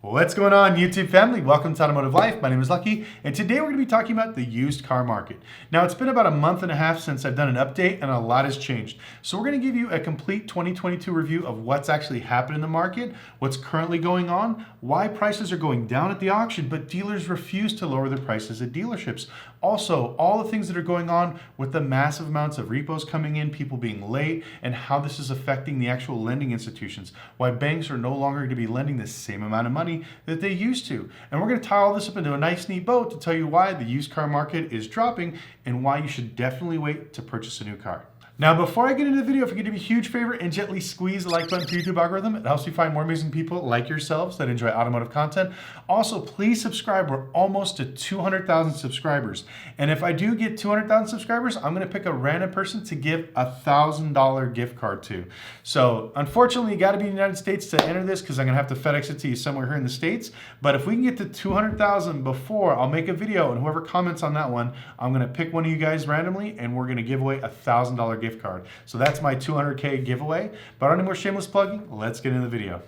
What's going on, YouTube family? Welcome to Automotive Life. My name is Lucky, and today we're going to be talking about the used car market. Now, it's been about a month and a half since I've done an update, and a lot has changed. So we're going to give you a complete 2022 review of what's actually happened in the market, what's currently going on, why prices are going down at the auction, but dealers refuse to lower their prices at dealerships. Also, all the things that are going on with the massive amounts of repos coming in, people being late, and how this is affecting the actual lending institutions, why banks are no longer going to be lending the same amount of money that they used to. And we're going to tie all this up into a nice neat bow to tell you why the used car market is dropping and why you should definitely wait to purchase a new car. Now, before I get into the video, if you could do me a huge favor and gently squeeze the like button for YouTube algorithm, it helps me find more amazing people like yourselves that enjoy automotive content. Also, please subscribe. We're almost to 200,000 subscribers. And if I do get 200,000 subscribers, I'm going to pick a random person to give a $1,000 gift card to. So unfortunately, you got to be in the United States to enter this because I'm going to have to FedEx it to you somewhere here in the States. But if we can get to 200,000 before, I'll make a video, and whoever comments on that one, I'm going to pick one of you guys randomly, and we're going to give away a $1,000 gift card. So that's my 200K giveaway. But any more shameless plugging, let's get into the video.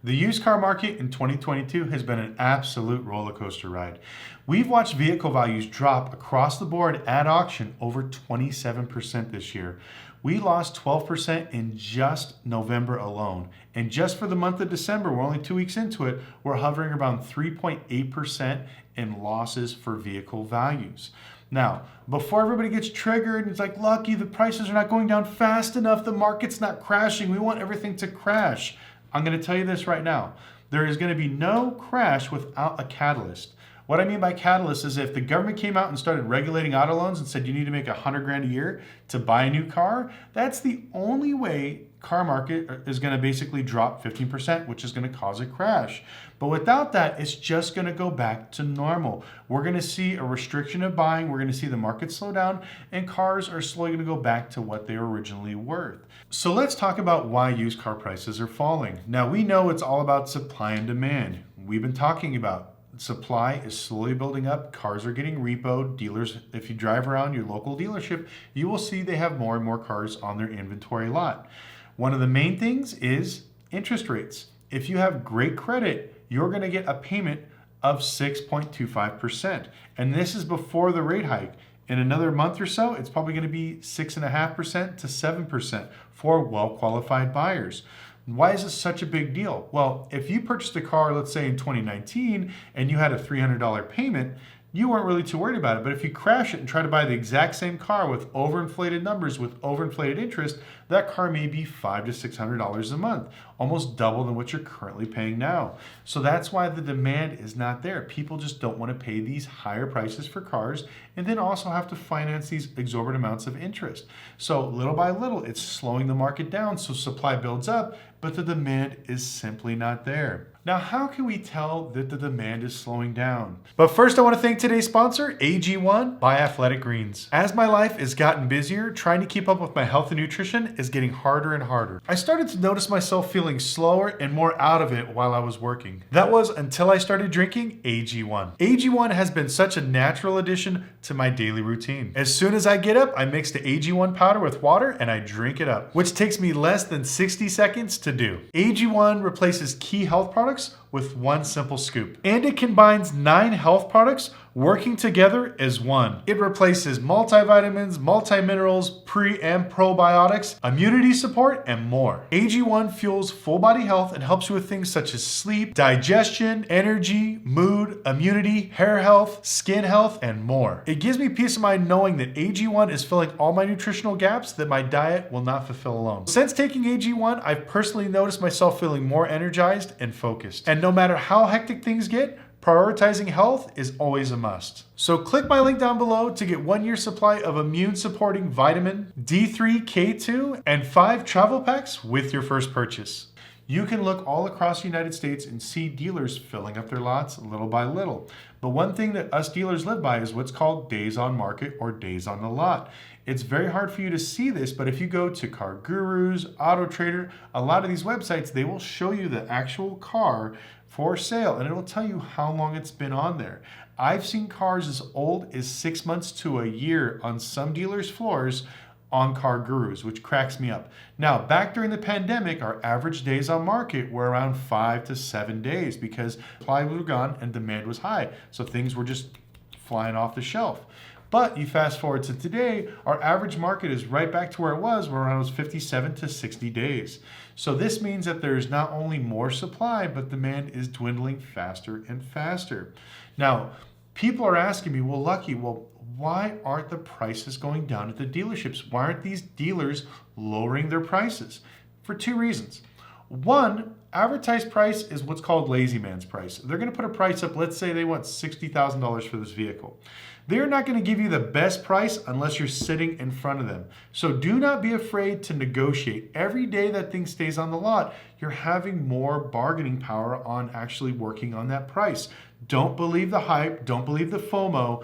The used car market in 2022 has been an absolute roller coaster ride. We've watched vehicle values drop across the board at auction over 27% this year. We lost 12% in just November alone. And just for the month of December, we're only 2 weeks into it, we're hovering around 3.8% in losses for vehicle values. Now, before everybody gets triggered and it's like, Lucky, the prices are not going down fast enough, the market's not crashing, we want everything to crash. I'm going to tell you this right now. There is going to be no crash without a catalyst. What I mean by catalyst is if the government came out and started regulating auto loans and said you need to make $100 grand a year to buy a new car, that's the only way car market is going to basically drop 15%, which is going to cause a crash. But without that, it's just going to go back to normal. We're going to see a restriction of buying. We're going to see the market slow down, and cars are slowly going to go back to what they were originally worth. So let's talk about why used car prices are falling. Now, we know it's all about supply and demand. We've been talking about supply is slowly building up. Cars are getting repoed. Dealers, if you drive around your local dealership, you will see they have more and more cars on their inventory lot. One of the main things is interest rates. If you have great credit, you're going to get a payment of 6.25%. And this is before the rate hike. In another month or so, it's probably going to be 6.5% to 7% for well-qualified buyers. Why is this such a big deal? Well, if you purchased a car, let's say in 2019, and you had a $300 payment, you weren't really too worried about it. But if you crash it and try to buy the exact same car with overinflated numbers, with overinflated interest, that car may be $500 to $600 a month, almost double than what you're currently paying now. So that's why the demand is not there. People just don't want to pay these higher prices for cars and then also have to finance these exorbitant amounts of interest. So little by little, it's slowing the market down. So supply builds up, but the demand is simply not there. Now, how can we tell that the demand is slowing down? But first, I want to thank today's sponsor, AG1 by Athletic Greens. As my life has gotten busier, trying to keep up with my health and nutrition is getting harder and harder. I started to notice myself feeling slower and more out of it while I was working. That was until I started drinking AG1. AG1 has been such a natural addition to my daily routine. As soon as I get up, I mix the AG1 powder with water and I drink it up, which takes me less than 60 seconds to do. AG1 replaces key health products with one simple scoop. And it combines 9 health products working together as one. It replaces multivitamins, multiminerals, pre and probiotics, immunity support, and more. AG1 fuels full body health and helps you with things such as sleep, digestion, energy, mood, immunity, hair health, skin health, and more. It gives me peace of mind knowing that AG1 is filling all my nutritional gaps that my diet will not fulfill alone. Since taking AG1, I've personally noticed myself feeling more energized and focused. And no matter how hectic things get, prioritizing health is always a must. So click my link down below to get 1 year supply of immune supporting vitamin D3, K2, and 5 travel packs with your first purchase. You can look all across the United States and see dealers filling up their lots little by little. But one thing that us dealers live by is what's called days on market or days on the lot. It's very hard for you to see this, but if you go to Car Gurus, Auto Trader, a lot of these websites, they will show you the actual car for sale and it'll tell you how long it's been on there. I've seen cars as old as 6 months to a year on some dealers' floors on-car gurus, which cracks me up. Now, back during the pandemic, our average days on market were around 5 to 7 days because supply was gone and demand was high. So things were just flying off the shelf. But you fast forward to today, our average market is right back to where it was, where around 57 to 60 days. So this means that there's not only more supply, but demand is dwindling faster and faster. Now, people are asking me, well, Lucky, why aren't the prices going down at the dealerships? Why aren't these dealers lowering their prices? For two reasons. One, advertised price is what's called lazy man's price. They're going to put a price up, let's say they want $60,000 for this vehicle. They're not going to give you the best price unless you're sitting in front of them. So do not be afraid to negotiate. Every day that thing stays on the lot, you're having more bargaining power on actually working on that price. Don't believe the hype. Don't believe the FOMO.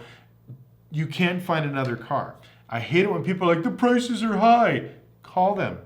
You can find another car. I hate it when people are like, the prices are high. Call them.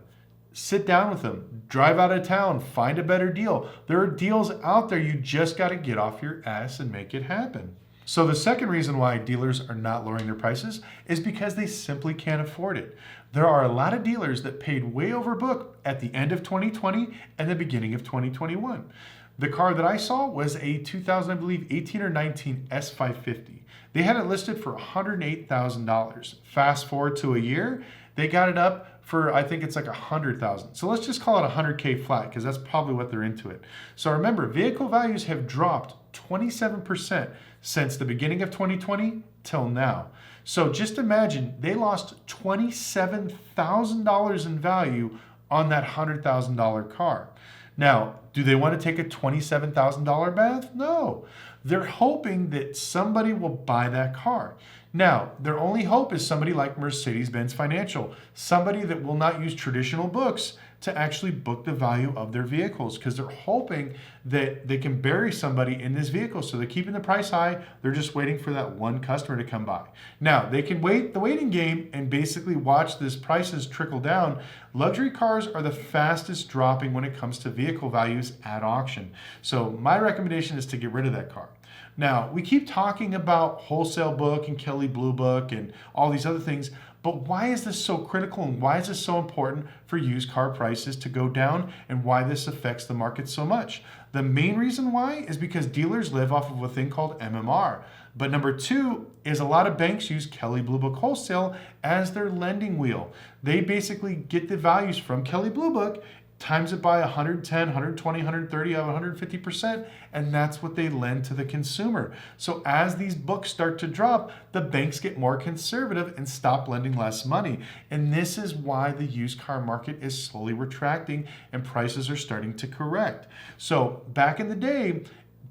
Sit down with them, drive out of town, find a better deal. There are deals out there. You just got to get off your ass and make it happen. So the second reason why dealers are not lowering their prices is because they simply can't afford it. There are a lot of dealers that paid way over book at the end of 2020 and the beginning of 2021. The car that I saw was a 2000, I believe, 18 or 19 S550. They had it listed for $108,000. Fast forward to a year, they got it up for, I think it's like $100,000. So let's just call it $100K flat because that's probably what they're into it. So remember, vehicle values have dropped 27% since the beginning of 2020 till now. So just imagine they lost $27,000 in value on that $100,000 car. Now, do they want to take a $27,000 bath? No. They're hoping that somebody will buy that car. Now, their only hope is somebody like Mercedes-Benz Financial, somebody that will not use traditional books to actually book the value of their vehicles because they're hoping that they can bury somebody in this vehicle. So they're keeping the price high. They're just waiting for that one customer to come by. Now, they can wait the waiting game and basically watch this prices trickle down. Luxury cars are the fastest dropping when it comes to vehicle values at auction. So my recommendation is to get rid of that car. Now, we keep talking about Wholesale Book and Kelley Blue Book and all these other things, but why is this so critical and why is this so important for used car prices to go down and why this affects the market so much? The main reason why is because dealers live off of a thing called MMR. But number two is a lot of banks use Kelley Blue Book Wholesale as their lending wheel. They basically get the values from Kelley Blue Book, times it by 110, 120, 130, 150%, and that's what they lend to the consumer. So as these books start to drop, the banks get more conservative and stop lending less money. And this is why the used car market is slowly retracting and prices are starting to correct. So back in the day,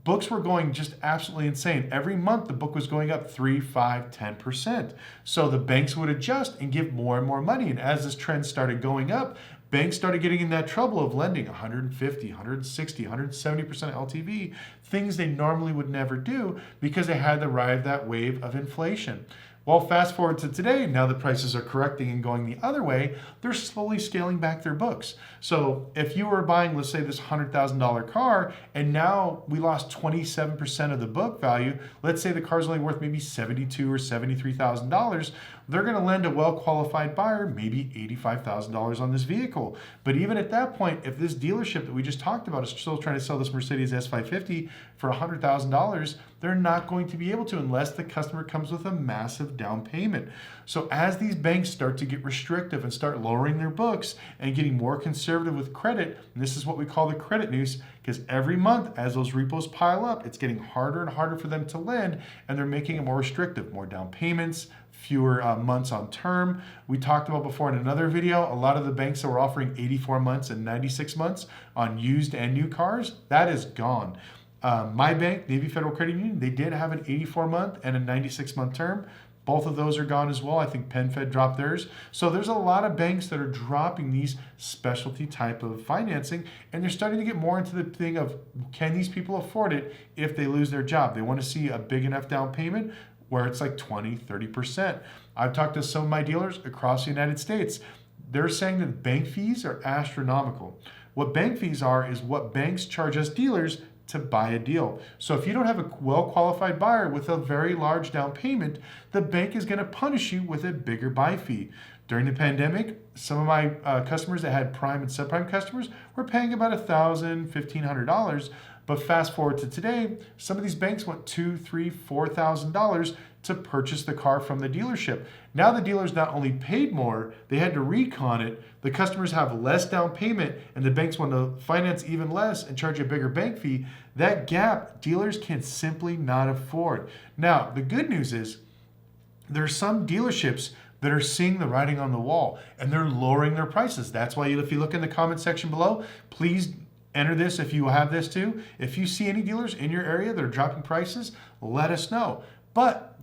books were going just absolutely insane. Every month, the book was going up 3, 5, 10%. So the banks would adjust and give more and more money. And as this trend started going up, banks started getting in that trouble of lending 150, 160, 170% LTV, things they normally would never do because they had to ride that wave of inflation. Well, fast forward to today, now the prices are correcting and going the other way, they're slowly scaling back their books. So if you were buying, let's say, this $100,000 car, and now we lost 27% of the book value, let's say the car's only worth maybe $72,000 or $73,000, they're going to lend a well-qualified buyer maybe $85,000 on this vehicle. But even at that point, if this dealership that we just talked about is still trying to sell this Mercedes S550 for $100,000, they're not going to be able to unless the customer comes with a massive down payment. So as these banks start to get restrictive and start lowering their books and getting more conservative with credit, and this is what we call the credit noose, because every month as those repos pile up, it's getting harder and harder for them to lend, and they're making it more restrictive, more down payments, fewer months on term. We talked about before in another video, a lot of the banks that were offering 84 months and 96 months on used and new cars, that is gone. My bank, Navy Federal Credit Union, they did have an 84-month and a 96-month term. Both of those are gone as well. I think PenFed dropped theirs. So there's a lot of banks that are dropping these specialty type of financing, and they're starting to get more into the thing of, can these people afford it if they lose their job? They want to see a big enough down payment where it's like 20, 30%. I've talked to some of my dealers across the United States. They're saying that bank fees are astronomical. What bank fees are is what banks charge us dealers to buy a deal. So if you don't have a well-qualified buyer with a very large down payment, the bank is going to punish you with a bigger buy fee. During the pandemic, some of my customers that had prime and subprime customers were paying about $1,000, $1,500. But fast forward to today, some of these banks want $2,000, $3,000, $4,000 to purchase the car from the dealership. Now the dealers not only paid more, they had to recon it. The customers have less down payment, and the banks want to finance even less and charge a bigger bank fee. That gap, dealers can simply not afford. Now, the good news is there are some dealerships that are seeing the writing on the wall, and they're lowering their prices. That's why if you look in the comment section below, please enter this if you have this too. If you see any dealers in your area that are dropping prices, let us know. But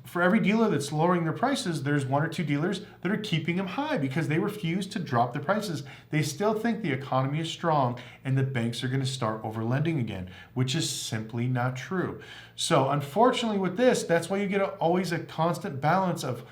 for every dealer that's lowering their prices, there's one or two dealers that are keeping them high because they refuse to drop the prices. They still think the economy is strong and the banks are going to start overlending again, which is simply not true. So unfortunately with this, that's why you get always a constant balance of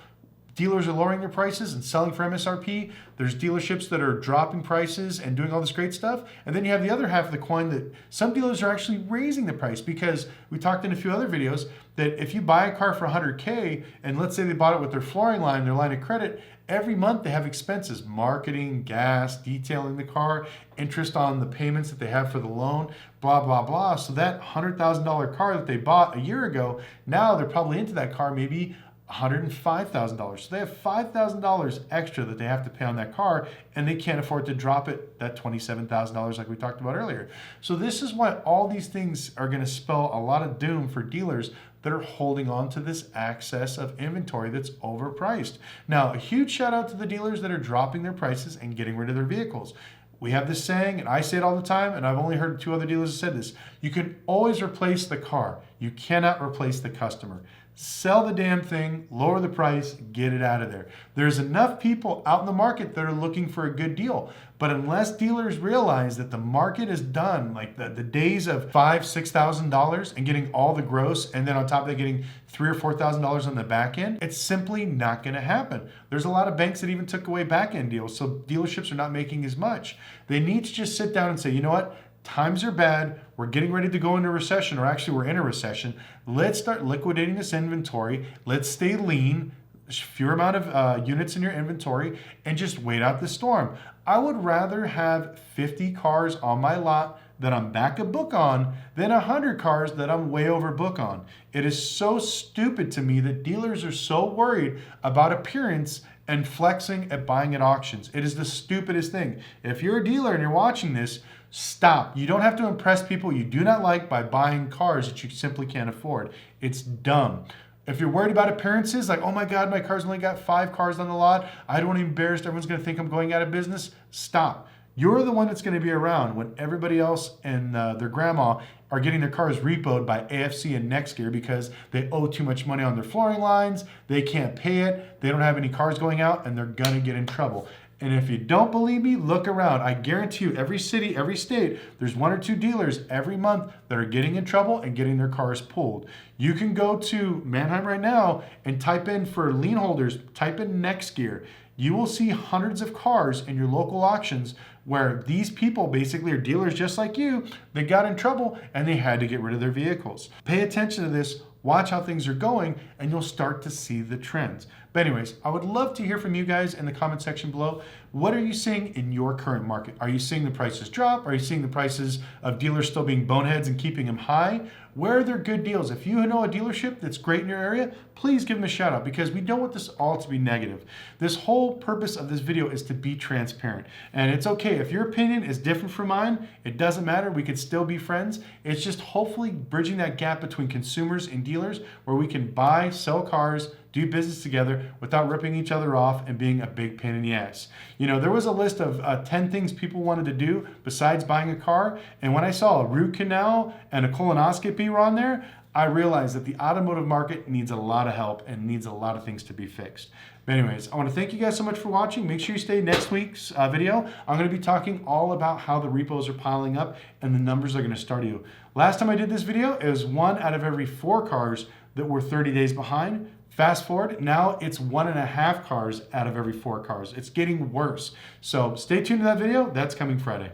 dealers are lowering their prices and selling for MSRP. There's dealerships that are dropping prices and doing all this great stuff. And then you have the other half of the coin that some dealers are actually raising the price, because we talked in a few other videos that if you buy a car for $100K and let's say they bought it with their flooring line, their line of credit, every month they have expenses, marketing, gas, detailing the car, interest on the payments that they have for the loan, blah, blah, blah. So that $100,000 car that they bought a year ago, now they're probably into that car maybe $105,000. So they have $5,000 extra that they have to pay on that car, and they can't afford to drop it, that $27,000 like we talked about earlier. So this is why all these things are going to spell a lot of doom for dealers that are holding on to this excess of inventory that's overpriced. Now, a huge shout out to the dealers that are dropping their prices and getting rid of their vehicles. We have this saying, and I say it all the time, and I've only heard two other dealers that said this: you can always replace the car. You cannot replace the customer. Sell the damn thing, lower the price, get it out of there. There's enough people out in the market that are looking for a good deal. But unless dealers realize that the market is done, like the days of $5,000, $6,000 and getting all the gross, and then on top of that getting $3,000 or $4,000 on the back end, it's simply not going to happen. There's a lot of banks that even took away back end deals, so dealerships are not making as much. They need to just sit down and say, you know what? Times are bad. We're getting ready to go into a recession, or actually we're in a recession. Let's start liquidating this inventory. Let's stay lean, fewer amount of units in your inventory, and just wait out the storm. I would rather have 50 cars on my lot that I'm back a book on than 100 cars that I'm way over book on. It is so stupid to me that dealers are so worried about appearance and flexing at buying at auctions. It is the stupidest thing. If you're a dealer and you're watching this, stop. You don't have to impress people you do not like by buying cars that you simply can't afford. It's dumb. If you're worried about appearances, like, oh my God, my car's only got 5 cars on the lot, I don't want to be embarrassed, everyone's going to think I'm going out of business, stop. You're the one that's going to be around when everybody else and their grandma are getting their cars repoed by AFC and NextGear because they owe too much money on their flooring lines, they can't pay it, they don't have any cars going out, and they're going to get in trouble. And if you don't believe me, look around. I guarantee you, every city, every state, there's 1 or 2 dealers every month that are getting in trouble and getting their cars pulled. You can go to Manheim right now and type in, for lien holders, type in NextGear. You will see hundreds of cars in your local auctions where these people basically are dealers just like you. They got in trouble and they had to get rid of their vehicles. Pay attention to this. Watch how things are going, and you'll start to see the trends. But anyways, I would love to hear from you guys in the comment section below. What are you seeing in your current market? Are you seeing the prices drop? Are you seeing the prices of dealers still being boneheads and keeping them high? Where are there good deals? If you know a dealership that's great in your area, please give them a shout out, because we don't want this all to be negative. This whole purpose of this video is to be transparent. And it's okay if your opinion is different from mine. It doesn't matter. We could still be friends. It's just hopefully bridging that gap between consumers and dealers where we can buy, sell cars, do business together without ripping each other off and being a big pain in the ass. You know, there was a list of 10 things people wanted to do besides buying a car. And when I saw a root canal and a colonoscopy were on there, I realized that the automotive market needs a lot of help and needs a lot of things to be fixed. But anyways, I want to thank you guys so much for watching. Make sure you stay next week's video. I'm going to be talking all about how the repos are piling up and the numbers are going to start you. Last time I did this video, it was 1 out of every 4 cars that were 30 days behind. Fast forward, now it's 1.5 cars out of every 4 cars. It's getting worse. So stay tuned to that video. That's coming Friday.